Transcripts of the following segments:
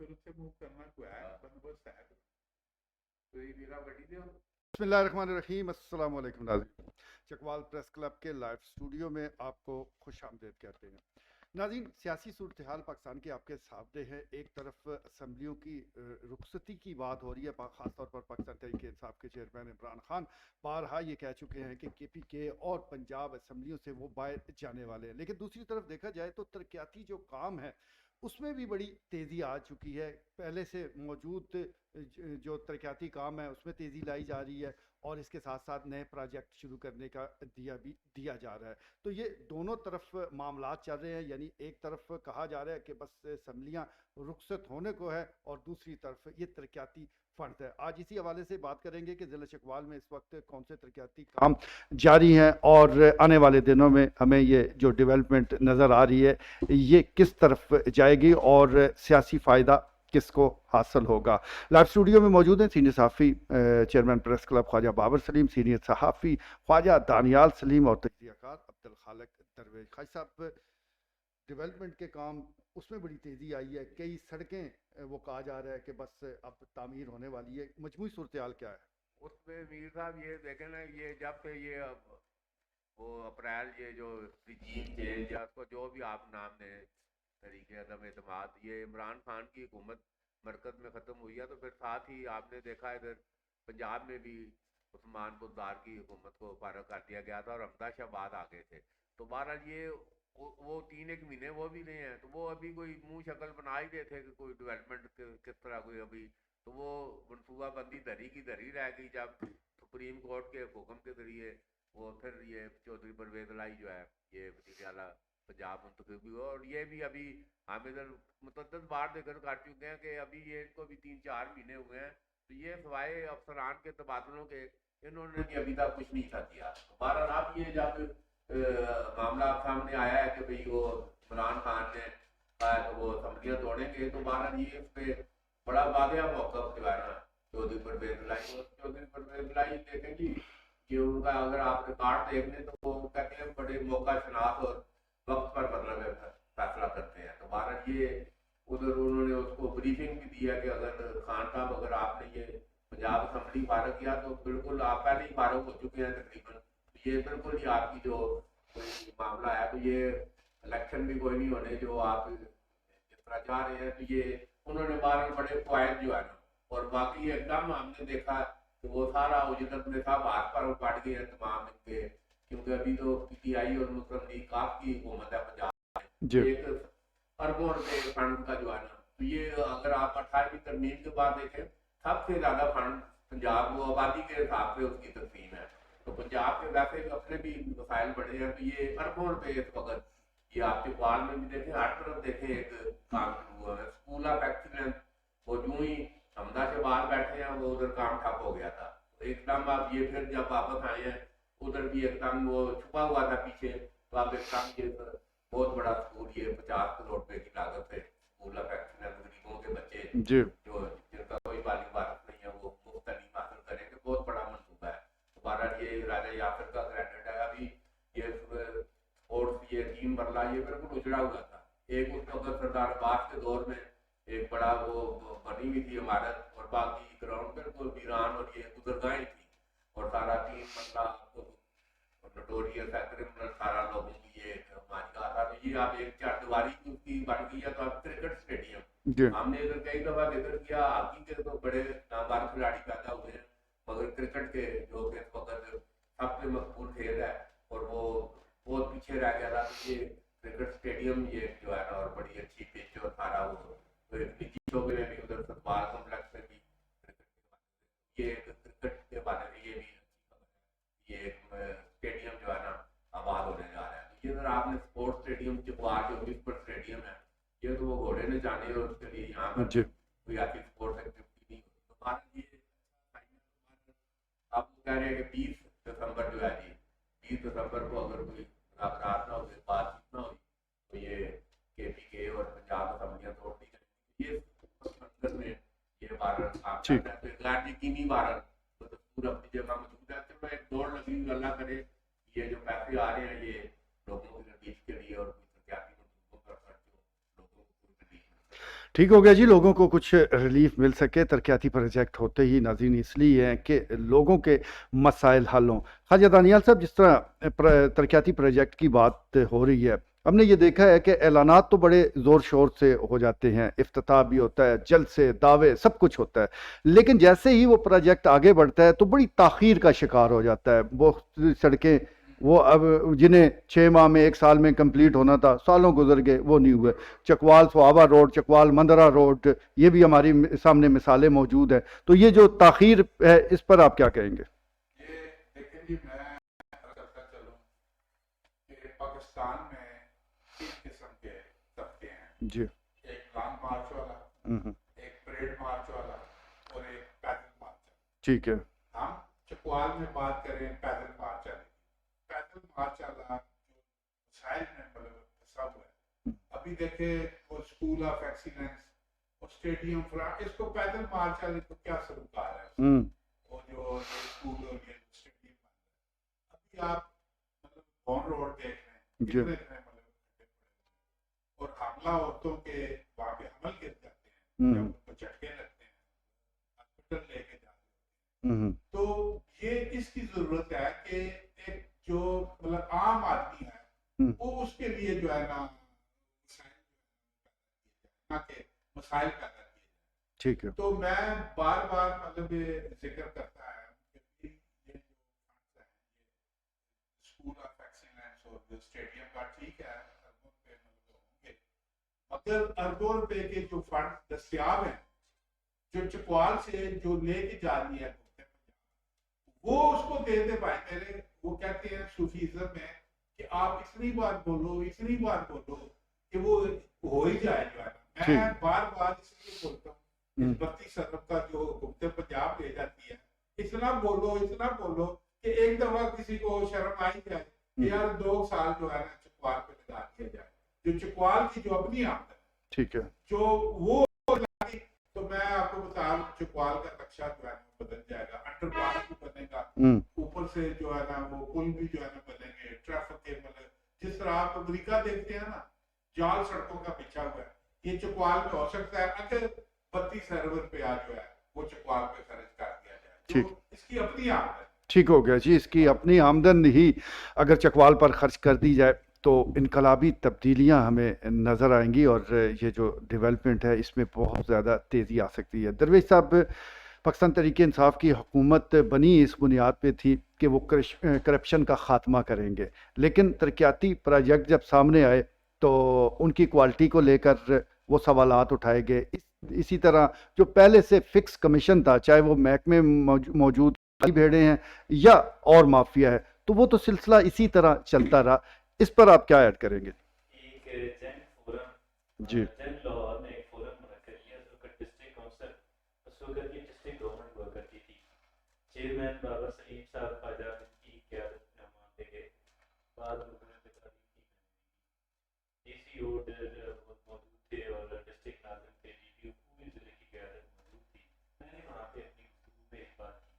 शुरू से मूव करना को है बंदोबस्त है तो ये मेरा बड़ी दे बिस्मिल्लाहिर्रहमानिर्रहीम। अस्सलाम वालेकुम नाज़रीन, चकवाल प्रेस क्लब के लाइव स्टूडियो में आपको खुश आमदेद कहते हैं। नाज़रीन, सियासी सूरत हाल पाकिस्तान के आपके सामने है। एक तरफ असम्बलियों की रुखसती की बात हो रही है, ख़ासतौर पर पाकिस्तान तहरीक इंसाफ के चेयरमैन इमरान खान बारहा ये कह चुके हैं कि KPK और पंजाब असम्बलियों से वो बाहर जाने वाले हैं। लेकिन दूसरी तरफ देखा जाए तो तरक्याती जो काम है उसमें भी बड़ी तेज़ी आ चुकी है। पहले से मौजूद जो तरक्याती काम है उसमें तेज़ी लाई जा रही है और इसके साथ साथ नए प्रोजेक्ट शुरू करने का दिया जा रहा है। तो ये दोनों तरफ मामला चल रहे हैं, यानी एक तरफ कहा जा रहा है कि बस असम्बलियाँ रुखसत होने को है और दूसरी तरफ ये तरक्याती फंड है। आज इसी हवाले से बात करेंगे कि ज़िला चकवाल में इस वक्त कौन से तरक्याती काम जारी हैं और आने वाले दिनों में हमें ये जो डेवलपमेंट नज़र आ रही है ये किस तरफ जाएगी और सियासी फ़ायदा किसको हासिल होगा। लाइव स्टूडियो में मौजूद हैं सीनियर सहाफ़ी chairman press club Khawaja Babar Salim, senior सहाफ़ी ख्वाजा दानियाल सलीम और तजज़ियाकार अब्दुल खालिक दरवेश। खाई साहब, डेवलपमेंट के काम उसमें बड़ी तेज़ी आई है, कई सड़कें वो कहा जा रहा है कि बस अब तामीर होने वाली है, मजमूई सूरत हाल क्या है? उसमें मीर साहब ये देखें ना, ये जब से ये अब वो अप्रैल ये जो रिजीम चेंज या उसको जो भी आप नाम दें तरीके अदम एतमाद, ये इमरान खान की हुकूमत मरकज में ख़त्म हुई है, तो फिर साथ ही आपने देखा इधर पंजाब में भी उस्मान बुज़दार की हुकूमत को फारग कर दिया गया था और अहमदा शहबाज आ गए थे। तो बहरहाल ये वो 3 एक महीने वो भी नहीं है, तो वो अभी कोई मुंह शक्ल बना ही रहे थे कि कोई डेवलपमेंट किस तरह कोई अभी, तो वो मनसूबाबंदी धरी की धरी रह गई जब सुप्रीम कोर्ट के हुक्म के जरिए वो फिर ये चौधरी परवेज लाई जो है ये वज़ीर आला पंजाब मुंतखब हुआ। और ये भी अभी हम इधर मुतअद्दिद बार जिक्र कर चुके हैं कि अभी ये इनको भी 3 4 महीने हुए हैं, तो ये सवाए अफसरान के तबादलों के इन्होंने भी अभी तक कुछ नहीं था किया। तो बहरहाल अब ये जब मामला सामने आया है कि भाई वो इमरान खान ने कहा कि वो असम्बलियाँ तोड़ेंगे, तो बहरहाल ये इस पर बड़ा वादया मौक़िफ़ जो है ना चौधरी परवेज लाई, और चौधरी परवेज लाई देखें जी कि उनका अगर आप रिकॉर्ड देख लें तो वो कहते हैं बड़े मौका शनास और वक्त पर मतलब है फैसला करते हैं। तो भारत ये उधर उन्होंने उसको ब्रीफिंग भी दिया कि अगर खान साहब अगर आपने ये पंजाब असम्बली फारग किया तो बिल्कुल आप पहले ही फारग हो चुके हैं तकरीबन, तो ये बिल्कुल ही आपकी जो कोई मामला है, तो ये इलेक्शन भी कोई नहीं होने जो आप जिस तरह चाह रहे हैं, तो ये उन्होंने बारह बड़े फायद जो है ना, और बाकी एकदम हमने देखा तो वो सारा उजलत में था बात पर पड़ गए हैं तमाम इनके, क्योंकि अभी तो PTI और मुस्लिम लीग काफ की हुकूमत है पंजाब जी में, एक अरबों रुपए फंड का जो है ना, तो ये अगर आप 18वीं तरमीम के बाद देखें सबसे ज्यादा फंड पंजाब वो आबादी के हिसाब से उसकी तकसीम है, तो पंजाब के वैसे अपने भी वसाइल बड़े हैं, तो ये अरबों रुपए इस वक्त ये आप चौपाल में भी देखें, हर तरफ देखें एक काम शुरू हुआ है स्कूल ऑफ एक्सीलेंस, वो यूं ही हमदा से बाहर बैठे हैं वो उधर काम ठप हो गया था, तो एकदम आप ये फिर जब वापस आए हैं उधर भी एकदम वो छुपा हुआ था पीछे, तो आप एकदम ये बहुत बड़ा स्कूल ये 50 करोड़ रुपए की लागत से स्कूल ऑफ एक्सीलेंस गरीबों के बच्चे जी जो जिनका कोई वाली वारस नहीं है वो मुफ्त तालीम हासिल करेंगे, बहुत बड़ा मनसूबा है। तो बहरहाल ये राजा यासर का क्रेडिट है। अभी ये स्पोर्ट्स ये 3 मरला ये बिल्कुल उजड़ा हुआ था, एक उस वक्त सरदार अब्बास के दौर में एक बड़ा वो बनी हुई थी इमारत, और बाकी ग्राउंड बिल्कुल वीरान और ये गुजरगाहें थी, और सारा 3 मरला नोटोरियस है क्रिमिनल सारा लोगों की ये माजगा था, तो ये आप एक चारदीवारी की उसकी बन गई है, तो आप क्रिकेट जी स्टेडियम हमने इधर कई दफा जिक्र किया, हॉकी के तो बड़े नामवर खिलाड़ी पैदा हुए हैं, मगर क्रिकेट के जो कि इस वक्त सबसे मकबूल खेल है और वो बहुत पीछे रह गया था, तो ये क्रिकेट स्टेडियम ये जो है ना और बड़ी अच्छी पिच और सारा वो, तो एक निजी शोबे में भी उधर फुटबॉल कॉम्प्लेक्स में भी ये क्रिकेट के बारे में ये भी ये स्टेडियम जो है ना आबाद होने जा रहा है, तो ये अगर आपने स्पोर्ट्स स्टेडियम चकवार जो म्यूनसिपल स्टेडियम है ये तो वो घोड़े ने जाने और उसके लिए यहाँ पर जी कोई ऐसी स्पोर्ट्स एक्टिविटी नहीं होती, तो भारत ये आप कह रहे हैं कि 20 दिसंबर जो है जी 20 दिसंबर को अगर कोई मुलाकात ना हो बातचीत ना हो तो ये KPK और पंजाब असम्बलियाँ तोड़ दी जाएंगी, ये संसद में ये भारत आप ठीक। कहते हैं तो गैर यकीनी भारत तो दस्तूर अपनी जगह मौजूद है, चलो एक दौड़ लगी हुई अल्लाह करे ये जो पैसे आ रहे हैं ये लोगों की रिलीफ के लिए और कोई प्रत्याशी मंसूबों पर खर्च हो लोगों को कोई रिलीफ मिल सके। ठीक हो गया जी, लोगों को कुछ रिलीफ मिल सके। तरक्याती प्रोजेक्ट होते ही नाज़रीन इसलिए हैं कि लोगों के मसाइल हल हों। ख़ाजा दानियाल साहब, जिस तरह तरक्याती प्रोजेक्ट की बात हो रही है, हमने ये देखा है कि ऐलानात तो बड़े ज़ोर शोर से हो जाते हैं, इफ्तिताह भी होता है, जलसे दावे सब कुछ होता है, लेकिन जैसे ही वो प्रोजेक्ट आगे बढ़ता है तो बड़ी ताख़ीर का शिकार हो जाता है। वो सड़कें, वो अब जिन्हें 6 माह में 1 साल में कंप्लीट होना था, सालों गुजर गए, वो नहीं हुए। चकवाल सुहावा रोड, चकवाल मंदरा रोड, ये भी हमारी सामने मिसालें मौजूद हैं। तो ये जो ताखीर है, इस पर आप क्या कहेंगे? ये देखें जी, मैं बताता चलूं कि पाकिस्तान में 3 किस्म के तबके हैं। जी। एक लॉन्ग मार्च वाला, एक परेड मार्च वाला और एक पैदल मार्च वाला। ठीक है। हम चकवाल में बात करें पैदल मार्च वाले, पैदल मार्च वाला जो मसाइल में मतलब फंसा हुआ है, अभी देखे वो स्कूल ऑफ एक्सीलेंस और स्टेडियम फ्रंट, इसको पैदल मार्च वाले को क्या सरोकार है? वो जो ये स्कूल और ये स्टेडियम बन रहा है, अभी आप मतलब बॉन रोड देख रहे हैं, कितने इतने मतलब और हमला औरतों के वहाँ पे हमल गिर जाते हैं, जब उनको झटके लगते हैं, हॉस्पिटल लेके जाते हैं। तो ये इसकी जरूरत है कि एक जो मतलब आम आदमी है वो उसके लिए जो है ना मसाइल पैदा किए जाए। ठीक है। तो मैं बार बार मतलब ये जिक्र करता है कि ये जो फंड्स हैं, ये स्कूल ऑफ एक्सीलेंस और जो स्टेडियम का, ठीक है, अरबों रुपए मतलब होंगे, मगर अरबों रुपए के जो फंड दस्तियाब हैं, जो चकवाल से जो लेके जा रही है वो उसको दे दे भाई मेरे। वो कहते हैं सूफीज्म में कि आप इतनी बार बोलो, इतनी बार बोलो कि वो हो ही जाए जो है। मैं बार बार इसलिए बोलता हूँ, इस 32 अरब का जो हुकूमत पंजाब ले जाती है, इतना बोलो कि एक दफा किसी को शर्म आई जाए कि यार 2 साल जो है ना चकवाल पे लगा दिया जाए, जो चकवाल की जो अपनी आमदन, ठीक है, जो वो, तो मैं आपको बता दूं चकवाल का नक्शा जो है बदल जाएगा। अंडरपास भी बनेगा, ऊपर से जो है ना वो पुल भी जो है ना बनेंगे, ट्रैफिक के मतलब जिस तरह आप अमेरिका देखते हैं ना, जाल सड़कों का बिछा हुआ है, ये चकवाल में हो सकता है अगर 32 अरब रुपया जो है वो चकवाल पे खर्च कर दिया जाए, जो इसकी अपनी आमदन। ठीक हो गया जी, इसकी अपनी आमदन ही अगर चकवाल पर खर्च कर दी जाए तो इनकलाबी तब्दीलियां हमें नज़र आएंगी और ये जो डेवलपमेंट है इसमें बहुत ज़्यादा तेज़ी आ सकती है। दरवेश साहब, पाकिस्तान तहरीक इंसाफ की हुकूमत बनी इस बुनियाद पे थी कि वो करप्शन का ख़ात्मा करेंगे, लेकिन तरक्याती प्रोजेक्ट जब सामने आए तो उनकी क्वालिटी को लेकर वो सवालात उठाए गए। इसी तरह जो पहले से फिक्स कमीशन था, चाहे वो महकमे मौजूद भेड़े हैं या और माफिया है, तो वो तो सिलसिला इसी तरह चलता रहा। इस पर आप क्या ऐड करेंगे? एक जैन फोरम जी। जैन लाहौर ने एक फोरम बना कर लिया, जो कि डिस्ट्रिक्ट काउंसिल उस वक्त की डिस्ट्रिक्ट गवर्नमेंट हुआ करती थी। चेयरमैन बाबा सलीम साहब ख्वाजा की क़यादत में मानते गए, बाद में उन्होंने डीसीओ मौजूद थे और डिस्ट्रिक्ट नाज़िम थे, डीडीओ पूरी जिले की क़यादत मौजूद थी। मैंने वहाँ पे अपनी गुफ्तगू में एक बात की,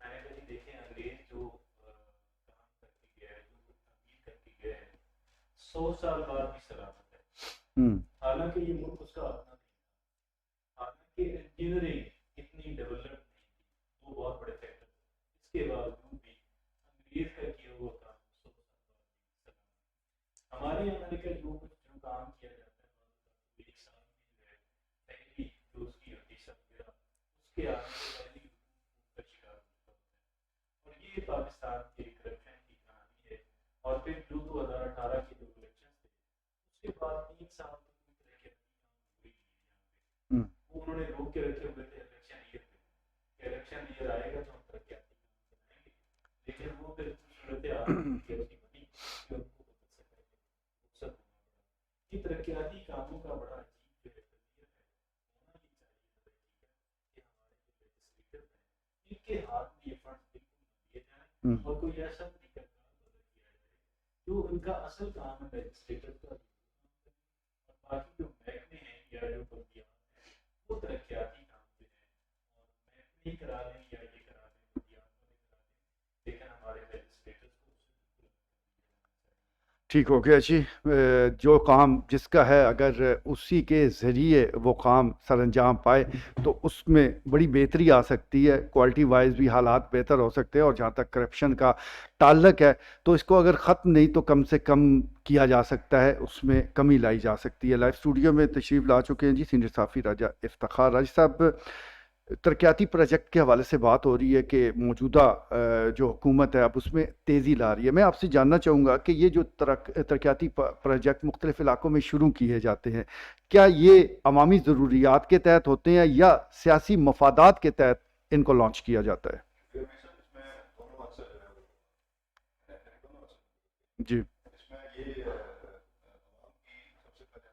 मैंने कहा देखें अंग्रेज जो काम करके गया है, जो तब्दील करके गया है, 100 साल बाद भी सलामत है। हालांकि ये मुल्क उसका अपना नहीं था, हालांकि इंजीनियरिंग इतनी डेवलप नहीं थी, वो बहुत बड़े फैक्टर। इसके बावजूद भी अंग्रेज का किया हुआ काम 100 साल बाद हमारे अमेरिका जो काम किया जाता है, एक साल में जो है पहली जो उसकी होती है उसके आने से पहले का शिकार हो चुका होता है। और ये पाकिस्तान के करप्शन की कहानी है। और फिर जो 2018 के जो इलेक्शन थे, उसके बाद 3 साल तक कोई तरह की हुई नहीं है। वो उन्होंने रोक के रखे हुए थे इलेक्शन ईयर पे, इलेक्शन ईयर आएगा तो हम तरक्याती काम बनाएंगे, लेकिन वो फिर सूरत हाल ऐसी बनी कि उनको बदल सकते हैं। ये तरक्याती कामों का बड़ा अजीब जो है होना ही चाहिए कि हमारे जो लेजिस्लेटर हैं इनके हाथ में ये फंड बिल्कुल दिए जाए और कोई ऐसा तरीकाकार बदल किया जाए जो उनका असल काम है लेजिस्लेटर का, और बाकी जो महकमे हैं या जो बल्दियात हैं वो तरक्याती काम पे हैं, और महकमे ही करा लें या ये करा लें, बल्दियात वाले करा लें, लेकिन हमारे लेजिस्लेटर्स को उससे बिल्कुल ठीक हो गया जी। जो काम जिसका है अगर उसी के ज़रिए वो काम सरअंजाम पाए तो उसमें बड़ी बेहतरी आ सकती है, क्वालिटी वाइज भी हालात बेहतर हो सकते हैं। और जहाँ तक करप्शन का ताल्लुक है तो इसको अगर ख़त्म नहीं तो कम से कम किया जा सकता है, उसमें कमी लाई जा सकती है। लाइव स्टूडियो में तशरीफ़ ला चुके हैं जी सीनियर सहाफ़ी राजा इफ्तिखार। राजा साहब, तरक्याती प्रोजेक्ट के हवाले से बात हो रही है कि मौजूदा जो हुकूमत है अब उसमें तेज़ी ला रही है। मैं आपसे जानना चाहूँगा कि ये जो तरक्याती प्रोजेक्ट मुख्तलिफ़ इलाकों में शुरू किए जाते हैं, क्या ये अवामी ज़रूरियात के तहत होते हैं या सियासी मफादात के तहत इनको लॉन्च किया जाता है? इंफॉर्मेशन इसमें दोनों अक्सर दोनों अक्सर जी। इसमें ये आवाम की सबसे पहले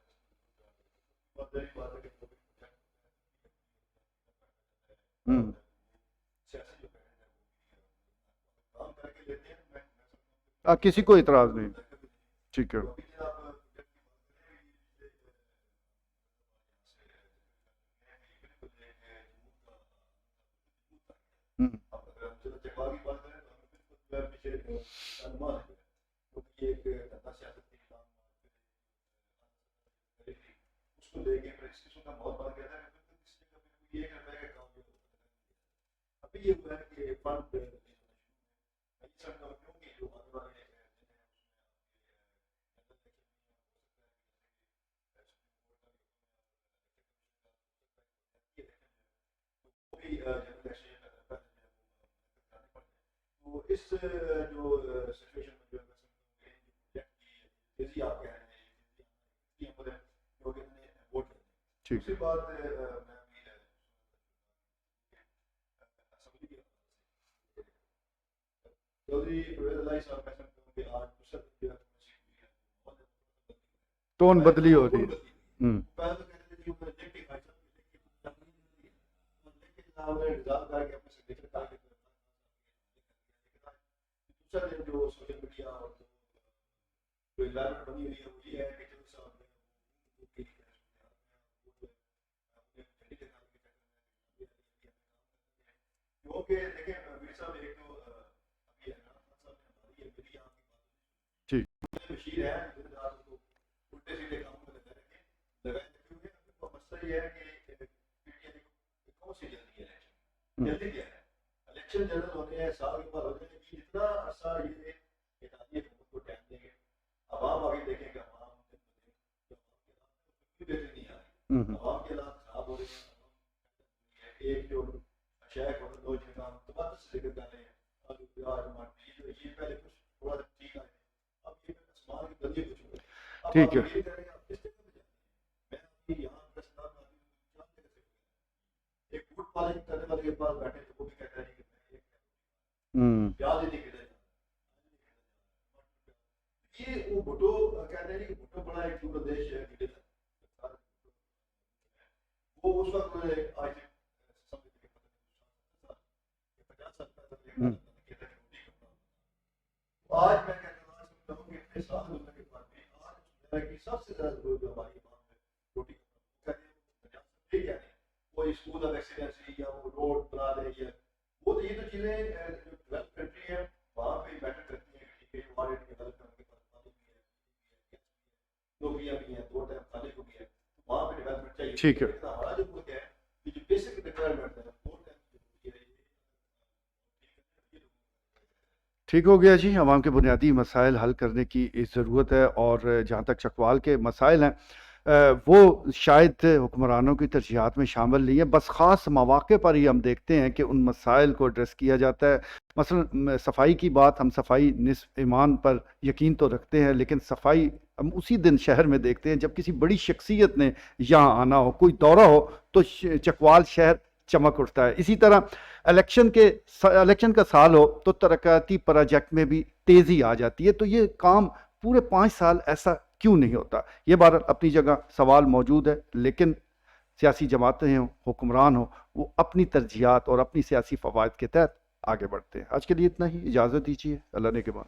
बहुत बड़ी बात है कि जो भी प्रोजेक्ट हम्म। सियासी जो पैटर्न है वो काम करके लेते हैं। मैं समझता हूँ किसी को इतराज़ नहीं। कि ठीक है। तो अभी जो आप प्रोजेक्ट की बात करें ये बिल्कुल हम्म। अब अगर हम चलो चकवा की बात करें तो हमें बिल्कुल जो है पीछे अनुमान है क्योंकि ये एक धंधा सियासत की काम उसको लेके फिर इस किस्म का माहौल बन गया था कि बिल्कुल किसी जगह पे ये कर रहा है काम जो अभी ये हुआ है कि फंड सब क्योंकि जो आने वाले तो इस जो सिचुएशन में जो तेजी आप कह रहे हैं वोट ठीक। दूसरी बात मैं भी असेंबली चौधरी परवेज़ साहब मैं समझता हूँ कि आज दूसरा दिन जो है टोन बदली हो रही है। पहले तो कहते थे कि प्रोजेक्ट भाई साहब लेकिन हमने रिजॉल्व करके अपने सिग्नेचर करके दूसरा दिन जो सोशल मीडिया और जो इन्वायरमेंट बनी हुई है वो ये है कि जो साहब क्योंकि देखिए मीर साहब एक तो अभी इमरान खान साहब ने हमारी ये मेरी आपकी ठीक। बशीर है उसको उल्टे सीधे काम में लगाए रखे हुए हैं। मसला ये है कि कौन सी जल्दी है जल्दी क्या है इलेक्शन जनरल होने हैं साल के बाद होते हैं कि जितना अर्सा ये इतादी हुकूमत को टाइम देंगे आवाम आगे देखेंगे आवाम बेहतरी नहीं आ रही आवाम के हालात खराब हो रहे हैं। एक जो शेख और दो जगह तबादला से जिक्र कर रहे हैं ये पहले कुछ थोड़ा सा ठीक है अब ये आसमान की गंदी कुछ हो रही ठीक है। ये करेंगे आप किस जगह पे जाएंगे मैं आपकी यहाँ प्रेस एक फूड पालन करने वाले के पास बैठे तो वो भी कहता है कि प्याज नहीं खरीदा ये वो भुट्टो कहते हैं कि भुट्टो बड़ा एक दूरदेश लीडर है वो उस वक्त आज 50 साल पहले आज मैं कहता हूँ कि इतने साल गुजरने के बाद भी आज की सबसे ज्यादा जरूरत हमारी रोटी ठीक है कोई स्कूल ऑफ एक्सीलेंसी या वो रोड बना दे या वो तो ये तो चीजें जो डेवलप कंट्री है वहाँ पे बेटर करती है कि ठीक है हमारे डेवलप करने के पास पानी भी है नौकरियाँ भी हैं 2 टाइम खाने को भी है वहाँ पे डेवलपमेंट चाहिए। ठीक है। लेकिन हमारा जो मुल्क है ये जो बेसिक रिक्वायरमेंट है 2 टाइम ठीक हो गया जी। अवाम के बुनियादी मसाइल हल करने की ज़रूरत है और जहाँ तक चकवाल के मसाइल हैं वो शायद हुक्मरानों की तरजीहात में शामिल नहीं है। बस ख़ास मौक़े पर ही हम देखते हैं कि उन मसाइल को एड्रेस किया जाता है। मसलन सफाई की बात, हम सफाई निस्फ़ ईमान पर यकीन तो रखते हैं लेकिन सफाई हम उसी दिन शहर में देखते हैं जब किसी बड़ी शख्सियत ने यहाँ आना हो, कोई दौरा हो तो चकवाल शहर चमक उठता है। इसी तरह इलेक्शन का साल हो तो तरक्याती प्रोजेक्ट में भी तेज़ी आ जाती है। तो ये काम पूरे 5 साल ऐसा क्यों नहीं होता? ये बार अपनी जगह सवाल मौजूद है लेकिन सियासी जमातें हों, हुक्मरान हो, वो अपनी तरजीहात और अपनी सियासी फ़वाद के तहत आगे बढ़ते हैं। आज के लिए इतना ही, इजाज़त दीजिए। अल्लाह ने के बाद।